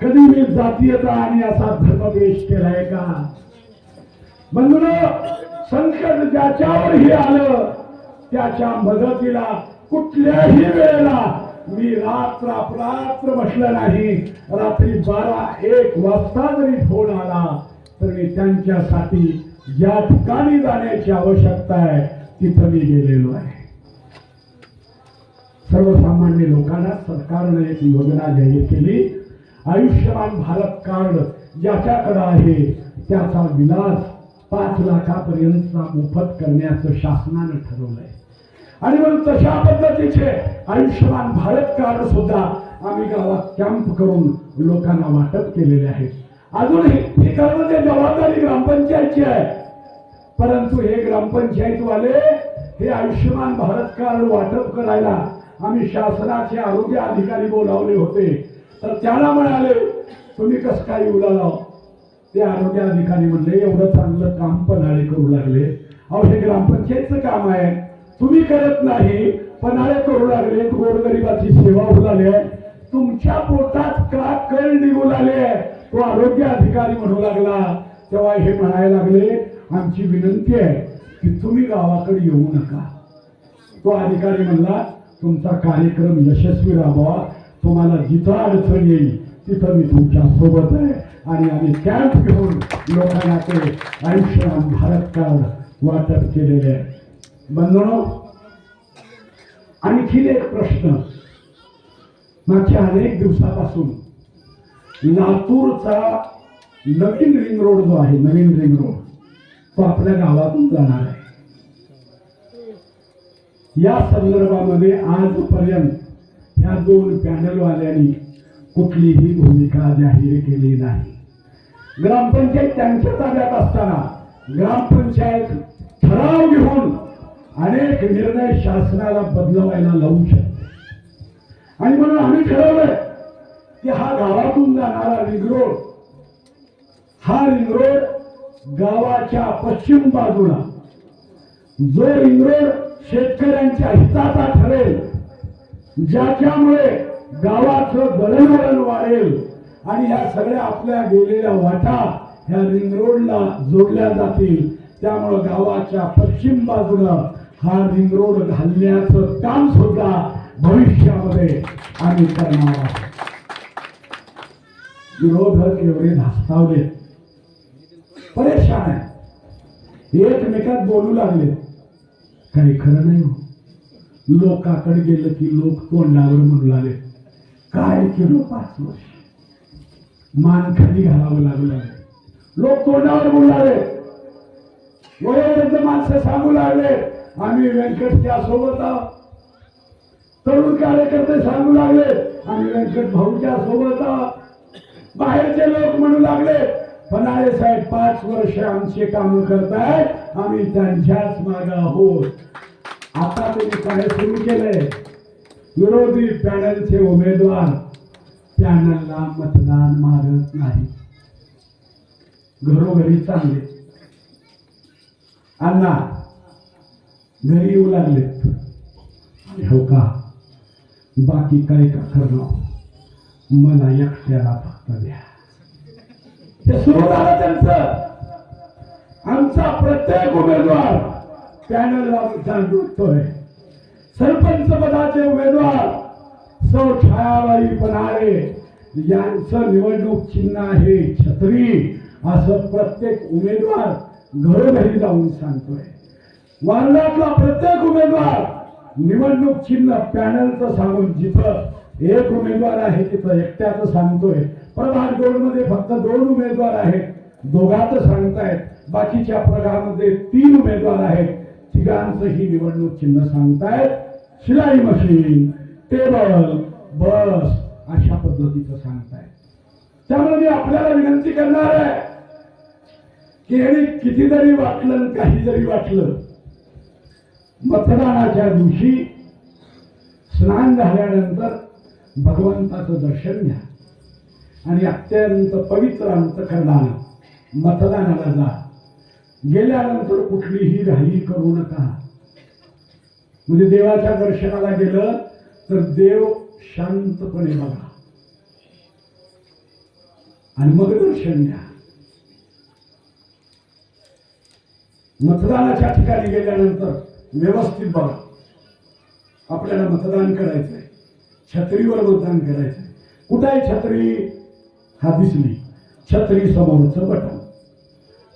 कधी मी जातीयता आणि असा धर्मद्वेष केलाय का? बंधूंनो, संकट ज्याच्यावरही आलं त्याच्या मदतीला कुठल्याही वेळेला मी रात्र बसलं नाही. रात्री 12-1 वाजता जरी फोन आला तर मी त्यांच्यासाठी ज्या ठिकाणी जाण्याची आवश्यकता आहे तिथं मी गेलेलो आहे. सर्वसामान्य लोकांना सरकारने एक योजना जाहीर केली, आयुष्यमान भारत कार्ड ज्याच्याकडे आहे त्याचा विलास 5 लाखापर्यंतचा मोफत करण्याचं शासनानं ठरवलंय. आणि म्हणून तशा पद्धतीचे आयुष्यमान भारत कार्ड सुद्धा आम्ही गावात कॅम्प करून लोकांना वाटप केलेले आहेत. अजूनही हे करण्याची जबाबदारी ग्रामपंचायतची आहे, परंतु हे ग्रामपंचायतवाले हे आयुष्यमान भारत कार्ड वाटप करायला आम्ही शासनाचे आरोग्य अधिकारी बोलावले होते, तर त्याला म्हणाले तुम्ही कसं काय येऊ लागला? ते आरोग्य अधिकारी म्हणले एवढं चांगलं काम पनाळे करू लागले. अहो, हे ग्रामपंचायतचं काम आहे, तुम्ही करत नाही, पनाळे करू लागले, गोरगरिबाची सेवा होऊ लागली, तुमच्या पोटात का कळ निघू लागले, तो आरोग्य अधिकारी म्हणू लागला. तेव्हा हे म्हणायला लागले आमची विनंती आहे की तुम्ही गावाकडे येऊ नका. तो अधिकारी म्हणला तुमचा कार्यक्रम यशस्वी राहावा, तुम्हाला जिथं अडचण येईल तिथं मी तुमच्या सोबत आहे. आणि आम्ही कॅम्प घेऊन लोकांना ते आयुष्यमान भारत कार्ड वाटप केलेले आहे. बंधूंनो, आणखी एक प्रश्न, मागच्या अनेक दिवसापासून लातूरचा नवीन रिंग रोड जो आहे, नवीन रिंग रोड, तो आपल्या गावातून जाणार आहे. या संदर्भामध्ये आजपर्यंत ह्या 2 पॅनलवाल्यांनी कुठलीही भूमिका जाहीर केली नाही. ग्रामपंचायत त्यांच्या ताब्यात असताना ग्रामपंचायत ठराव घेऊन अनेक निर्णय शासनाला बदलवायला लावू शकते. आणि म्हणून आम्ही ठरवलंय की हा गावातून जाणारा रिंग रोड, हा रिंग रोड गावाच्या पश्चिम बाजूला, जो रिंग रोड शेतकऱ्यांच्या हिताचा ठरेल, ज्याच्यामुळे गावाचं दळणवळण वाढेल, आणि ह्या सगळ्या आपल्या गेलेल्या वाटा ह्या रिंग रोडला जोडल्या जातील. त्यामुळं गावाच्या पश्चिम बाजूला हा रिंग रोड घालण्याचं काम सुद्धा भविष्यामध्ये आम्ही करणार आहोत. विरोधक एवढे धास्तावले, परेशान आहे, एकमेकात बोलू लागले. काही खरं नाही हो. लोकांकडे गेलं की लोक तोंडावर म्हणू लागले, काय केलं 5 वर्ष, मान खाली घालावं लागलं. लोक तोंडावर बोलू लागले, वयोवृद्ध माणसं सांगू लागले आम्ही व्यंकटच्या सोबत आहोत. तरुण कार्यकर्ते सांगू लागले आम्ही व्यंकट भाऊच्या सोबत आहोत. बाहेरचे लोक म्हणू लागले फनाळे साहेब 5 वर्ष आमचे काम करतायत, आम्ही त्यांच्याच मागे आहोत. आता त्यांनी काय सुरू केलंय, विरोधी पॅनलचे उमेदवार पॅनलला मतदान मारत नाही. घरोघरी चालले, अण्णा घरी येऊ लागलेत. हो का, बाकी काही का करणार, मला एकट्याला फक्त द्या. हे सुरू झालं त्यांचं. आमचा प्रत्येक उमेदवार पॅनलला मतदान करतोय. सरपंच पदाचे उमेदवार सौ छायाबाई पन्हाळे यांचं निवडणूक चिन्ह आहे छत्री, असं प्रत्येक उमेदवार घरोघरी जाऊन सांगतोय. वार्डातला प्रत्येक उमेदवार निवडणूक चिन्ह पॅनलचं सांगून, जिथं एक उमेदवार आहे तिथं एकट्याचं सांगतोय. प्रभाग 2 मध्ये फक्त 2 उमेदवार आहेत, दोघांचं सांगतायत. बाकीच्या प्रभागामध्ये 3 उमेदवार आहेत, तिघांचं ही निवडणूक चिन्ह सांगतायत. शिलाई मशीन, टेबल, बस अशा पद्धतीचं सांगतायत. त्यामुळे मी आपल्याला विनंती करणार आहे की यांनी किती जरी वाटलं, काही जरी वाटलं, मतदानाच्या दिवशी स्नान झाल्यानंतर भगवंताचं दर्शन घ्या आणि अत्यंत पवित्र अंतःकरणाने मतदानाला जा. गेल्यानंतर कुठलीही घाई करू नका. म्हणजे देवाच्या दर्शनाला गेलं तर देव शांतपणे बघा आणि मग दर्शन घ्या. मतदानाच्या ठिकाणी गेल्यानंतर व्यवस्थित बघा. आपल्याला मतदान करायचंय, छत्रीवर मतदान करायचंय. कुठे छत्री, हा दिसली छत्री समोरचं बटन.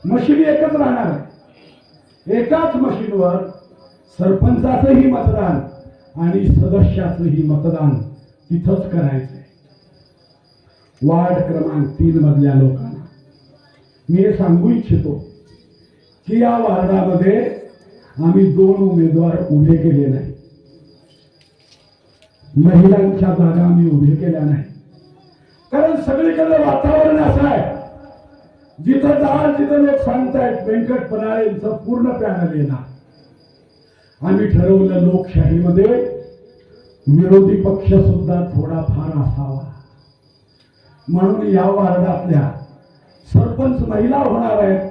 मशीन एकच राहणार आहे. एकाच मशीनवर सरपंचाचंही मतदान आणि सदस्याचंही मतदान तिथंच करायचंय. वार्ड क्रमांक 3 मधल्या लोकांना मी हे सांगू इच्छितो की या वार्डामध्ये आम्ही 2 उमेदवार उभे केले नाही. महिलांच्या जागा आम्ही उभे केल्या नाही. कारण सगळीकडे वातावरण असं आहे, जिथं जाल तिथं लोक सांगतायत व्यंकट पन्हाळेंचं पूर्ण पॅनल येणार. आम्ही ठरवलं लोकशाहीमध्ये विरोधी पक्ष सुद्धा थोडाफार असावा. म्हणून या वार्डातल्या सरपंच महिला होणार आहेत,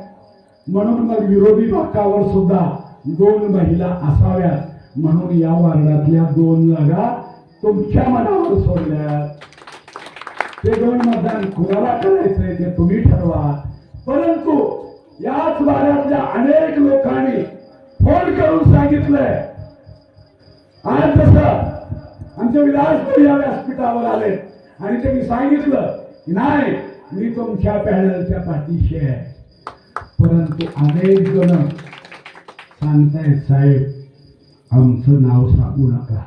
म्हणून मग विरोधी पक्षावर सुद्धा 2 महिला असाव्यात. म्हणून या वार्डातल्या 2 जागा तुमच्या मनावर सोडल्या. ते 2 मतदान कुणाला करायचंय ते तुम्ही ठरवा. परंतु याच वाड्यातल्या अनेक लोकांनी फोन करून सांगितलंय, आज जसं आमचे विलासपूर या व्यासपीठावर आले आणि त्यांनी सांगितलं की नाही मी तुमच्या पॅनलच्या पाठीशी आहे. परंतु अनेक जण सांगतायत साहेब आमचं नाव सांगू नका.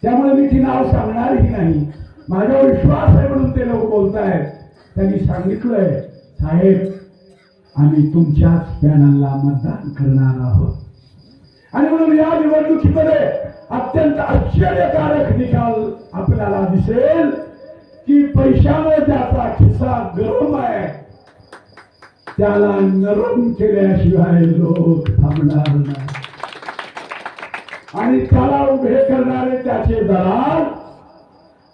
त्यामुळे मी ती नाव सांगणारही नाही. माझा विश्वास आहे म्हणून ते लोक बोलतायत. त्यांनी सांगितलंय साहेब आम्ही तुमच्याच पॅनलला मतदान करणार आहोत. आणि म्हणून या निवडणुकीमध्ये अत्यंत आश्चर्यकारक निकाल आपल्याला दिसेल की पैशाने ज्याचा खिस्सा गरम आहे त्याला नरम केल्याशिवाय लोक थांबणार नाही. आणि त्याला उभे करणारे त्याचे दलाल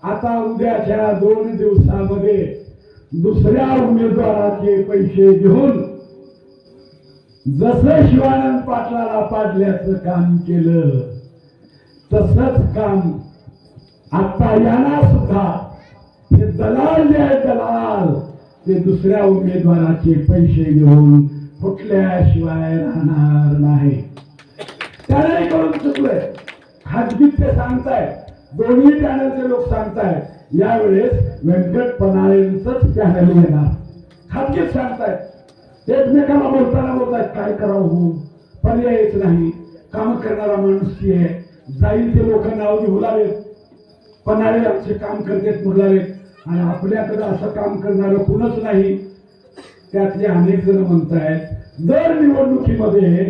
आता उद्याच्या 2 दिवसामध्ये दुसऱ्या उमेदवाराचे पैसे घेऊन जसं शिवानंद पाटलाला पाडल्याचं काम केलं तसंच काम आता यांना सुद्धा हे दलाल जे आहेत दलाल ते दुसऱ्या उमेदवाराचे पैसे घेऊन फुटल्याशिवाय राहणार नाही. त्याने करून चुकलंय. खाजगीत ते सांगतायत, दोन्ही पॅनलचे लोक सांगतायत यावेळेस व्यंकट पनाळेंचंच पॅनल येणार. खाजगीत सांगतायत, एकमेकांना बोलतायत काय करावं, पर्यायच नाही. काम करणारा माणूस आहे, जाईल ते लोक नाव घेऊ लागेल, पनाळे आमचे काम करतेत म्हणू आणि आपल्याकडे असं काम करणारं कुणच नाही. त्यातले अनेक जण म्हणतायत दर निवडणुकीमध्ये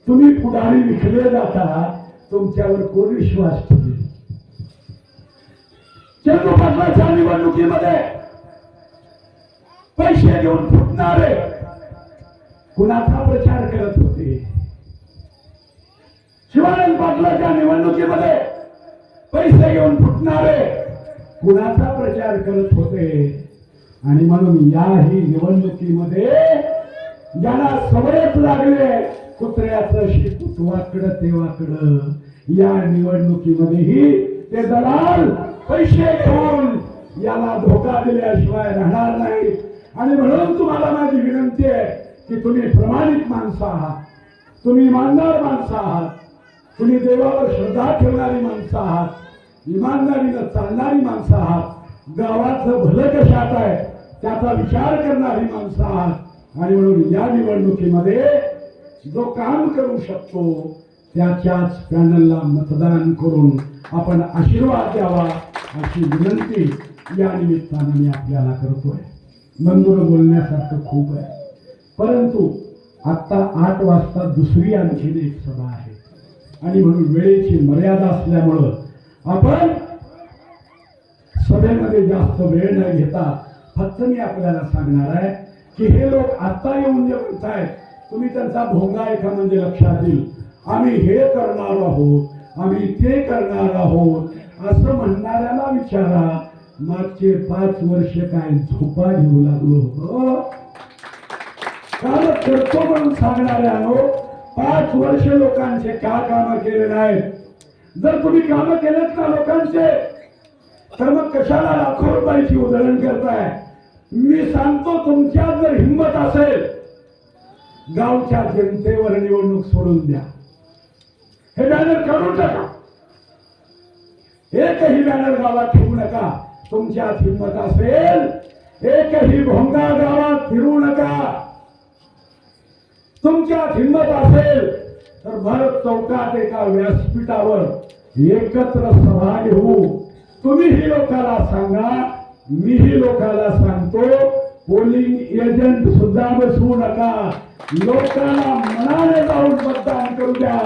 तुम्ही पुढारी विखले जाता, तुमच्यावर कोण विश्वास ठेवेल. चंदू पाटलाच्या निवडणुकीमध्ये पैसे घेऊन फुटणारे कुणाचा प्रचार करत होते. शिवानंद पाटलाच्या निवडणुकीमध्ये पैसे घेऊन फुटणारे कुणाचा प्रचार करत होते. आणि म्हणून याही निवडणुकीमध्ये ज्यांना सवयच लागले कुत्र्याचं शिकूत वाकडं ते वाकडं, या निवडणुकीमध्येही ते दलाल पैसे घेऊन याला धोका दिल्याशिवाय राहणार नाही. आणि म्हणून तुम्हाला माझी विनंती आहे की तुम्ही प्रामाणिक माणसं आहात, तुम्ही इमानदार माणसं आहात, तुम्ही देवावर श्रद्धा ठेवणारी माणसं आहात, इमानदारीनं चालणारी माणसं आहात, गावाचं भलं कशात आहे त्याचा विचार करणारी माणसं आहात. आणि म्हणून या निवडणुकीमध्ये जो काम करू शकतो त्याच्याच पॅनलला मतदान करून आपण आशीर्वाद द्यावा अशी विनंती या निमित्तानं मी आपल्याला करतोय. मंजूर बोलण्यासारखं खूप आहे, परंतु आता 8 वाजता दुसरी आणखीन एक सभा आहे आणि म्हणून वेळेची मर्यादा असल्यामुळं आपण सभेमध्ये जास्त वेळ न घेता फक्त मी आपल्याला सांगणार आहे की हे लोक आता येऊन जे म्हणतायत तुम्ही त्यांचा भोंगा एका म्हणजे लक्षात येईल. आम्ही हे करणार आहोत, आम्ही ते करणार आहोत असं म्हणणाऱ्याला विचारा मागचे 5 वर्ष काय झोपा घेऊ लागलो होतो. काम करतो म्हणून सांगणाऱ्यानो 5 वर्ष लोकांचे का काम केले नाहीत. जर तुम्ही काम केलेत ना लोकांचे तर मग कशाला लाखो रुपयाची उधळण करताय. मी सांगतो तुमच्यात जर हिंमत असेल गावच्या जनतेवर निवडणूक सोडून द्या. हे बॅनर काढून टाका, एकही बॅनर गावात ठेवू नका. तुमच्यात हिंमत असेल एकही भोंगा गावात फिरू नका. तुमच्यात हिंमत असेल तर भरत चौकात एका व्यासपीठावर एकत्र सभा घेऊ. तुम्हीही लोकांना सांगा, मीही लोकांना सांगतो, पोलिंग एजंट सुद्धा बसवू नका. लोकांना मनाने जाऊन मतदान करू द्या.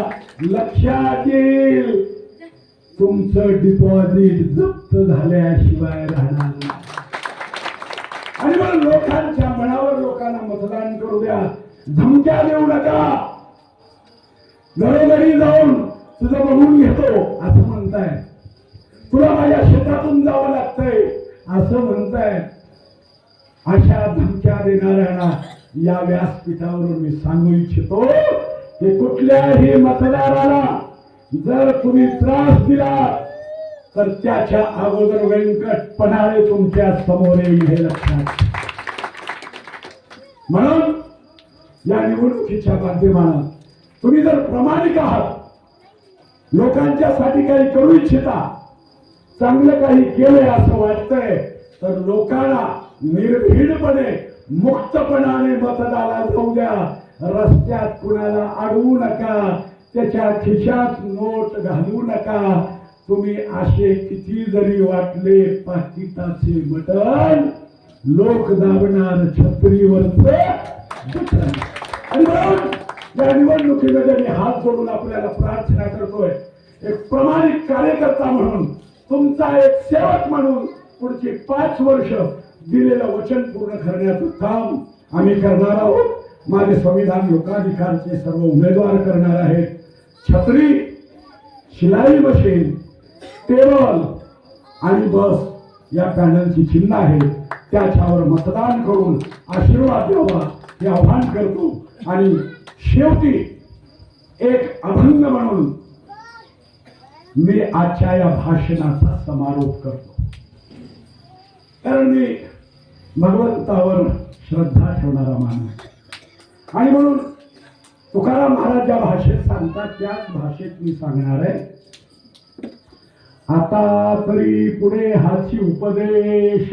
लक्षात येईल तुमचं डिपॉझिट जप्त झाल्याशिवाय राहणार नाही. आणि मग लोकांच्या मनावर लोकांना मतदान करू द्या. धमक्या देऊ नका. घरोघरी जाऊन तुझं बघून घेतो असं म्हणताय, तुला माझ्या शेतातून जावं लागतंय असं म्हणताय. अशा धमक्या देणाऱ्यांना या व्यासपीठावरून मी सांगू इच्छितो की कुठल्याही मतदाराला जर तुम्ही त्रास दिला तर त्याच्या अगोदर व्यंकट पनाळे तुमच्या समोर येईल हे लक्षात. म्हणून या निवडणुकीच्या माध्यमानं तुम्ही जर प्रामाणिक आहात, लोकांच्यासाठी काही करू इच्छिता, चांगलं काही केलंय असं वाटतंय तर लोकांना निर्भीडपणे मुक्तपणाने मतदानाला जाऊ द्या. रस्त्यात कुणाला अडवू नका, त्याच्या खिशात नोट घालू नका. तुम्ही असे किती जरी वाटले पाकिटाचे बटन, लोक दाबणार छत्रीवरच बटन. आणि म्हणून या निवडणुकीमध्ये मी हात जोडून आपल्याला प्रार्थना करतोय, एक प्रामाणिक कार्यकर्ता म्हणून, तुमचा एक सेवक म्हणून पुढची 5 वर्ष दिलेलं वचन पूर्ण करण्याचं काम आम्ही करणार आहोत. माझे संविधान लोकाधिकारचे सर्व उमेदवार करणार आहेत. छत्री, शिलाई मशीन, टेबल आणि बस या पॅनलची चिन्ह आहे. त्याच्यावर मतदान करून आशीर्वाद द्यावा हे आवाहन करतो. आणि शेवटी एक अभंग म्हणून मी आजच्या या भाषणाचा समारोप करतो. कारण मी भगवंतावर श्रद्धा ठेवणारा माणूस आणि म्हणून तुकाराम महाराज ज्या भाषेत सांगतात त्याच भाषेत मी सांगणार आहे. आता तरी पुढे हाची उपदेश,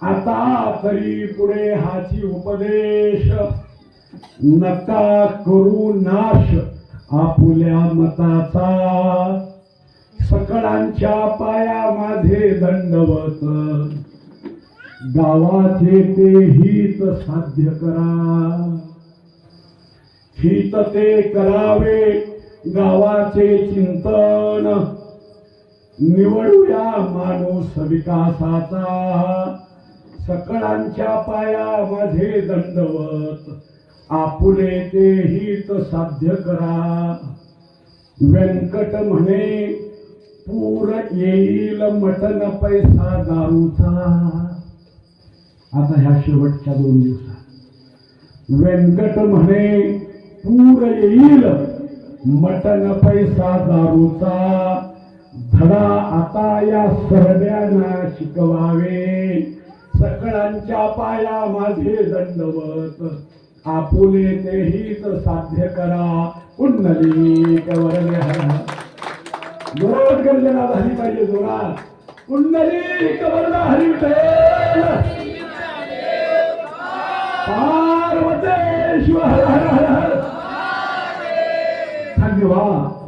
आता तरी पुढे हाची उपदेश, नका करू नाश आपुल्या मताचा, सकळांच्या पाया माझे दंडवत, गावाचे ते हित साध्य करा. हित ते करावे गावाचे चिंतन, निवडूया माणूस विकासाचा, सकळांच्या पाया माझे दंडवत, आपुले ते हित साध्य करा. व्यंकट म्हणे पूर येईल मटन पैसा दारूचा. आता ह्या शेवटच्या 2 दिवसात व्यंकट म्हणे पूर येईल मटन पैसा दारूचा, धडा आता या सरड्यांना शिकवावे, सकळांच्या पाया माझे दंडवत, आपुले ते हित साध्य करा. पुंडलिक वरदे हर. जोरात गर्जना झाली पाहिजे, जोरात. पुंडलिक वरदे हरी विठ्ठल. पार्वती शिव हर हर हर हर. धन्यवाद.